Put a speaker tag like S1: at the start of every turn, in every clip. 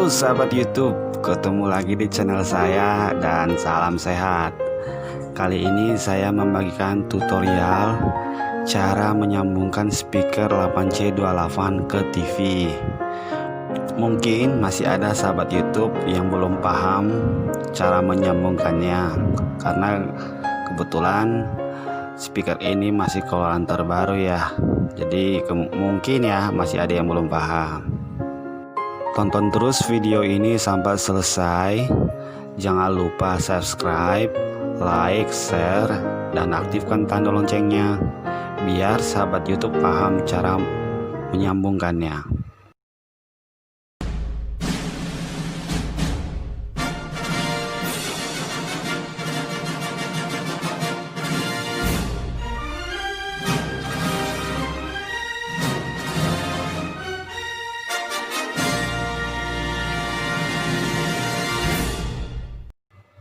S1: Halo sahabat YouTube, ketemu lagi di channel saya dan salam sehat. Kali ini saya membagikan tutorial cara menyambungkan speaker 8C28 ke TV. Mungkin masih ada sahabat YouTube yang belum paham cara menyambungkannya, karena kebetulan speaker ini masih keluaran terbaru ya. Jadi mungkin ya masih ada yang belum paham. Tonton terus video ini sampai selesai. Jangan lupa subscribe, like, share, dan aktifkan tanda loncengnya biar sahabat YouTube paham cara menyambungkannya.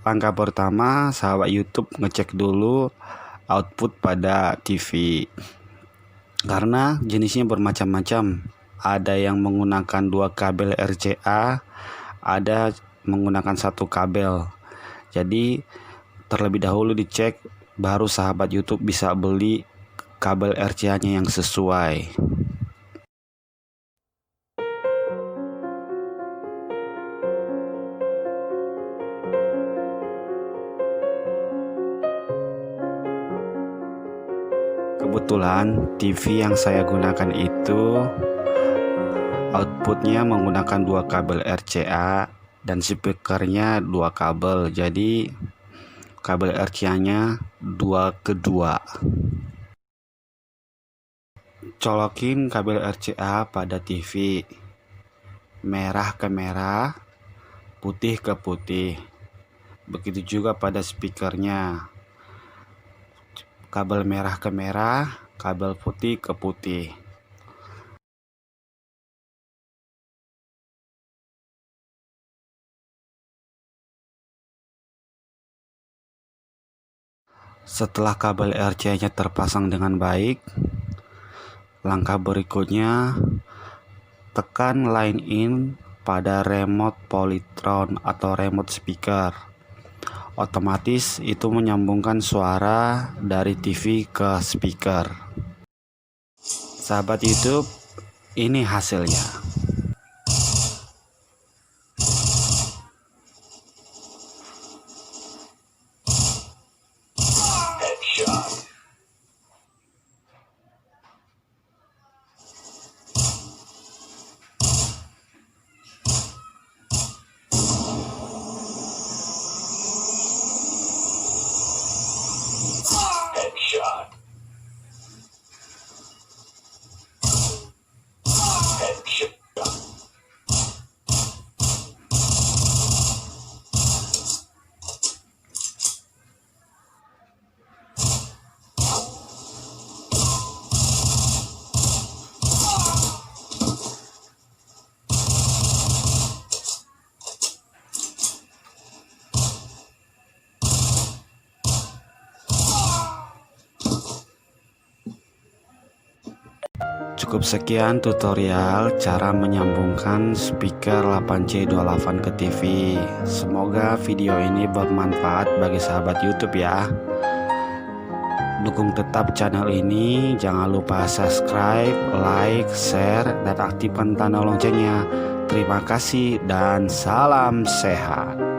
S1: Langkah pertama, sahabat YouTube ngecek dulu output pada TV, karena jenisnya bermacam-macam. Ada yang menggunakan 2 kabel RCA, ada menggunakan 1 kabel. Jadi terlebih dahulu dicek, baru sahabat YouTube bisa beli kabel RCA-nya yang sesuai. Kebetulan TV yang saya gunakan itu outputnya menggunakan 2 kabel RCA dan speakernya 2 kabel, jadi kabel RCA-nya 2 ke 2. Colokin kabel RCA pada TV, merah ke merah, putih ke putih. Begitu juga pada speakernya, kabel merah ke merah, kabel putih ke putih. Setelah kabel RCA-nya terpasang dengan baik, langkah berikutnya tekan line in pada remote Polytron atau remote speaker. Otomatis itu menyambungkan suara dari TV ke speaker. Sahabat YouTube, ini hasilnya. Headshot. Cukup sekian tutorial cara menyambungkan speaker 8C28 ke TV. Semoga video ini bermanfaat bagi sahabat YouTube ya. Dukung tetap channel ini, jangan lupa subscribe, like, share, dan aktifkan tanda loncengnya. Terima kasih dan salam sehat.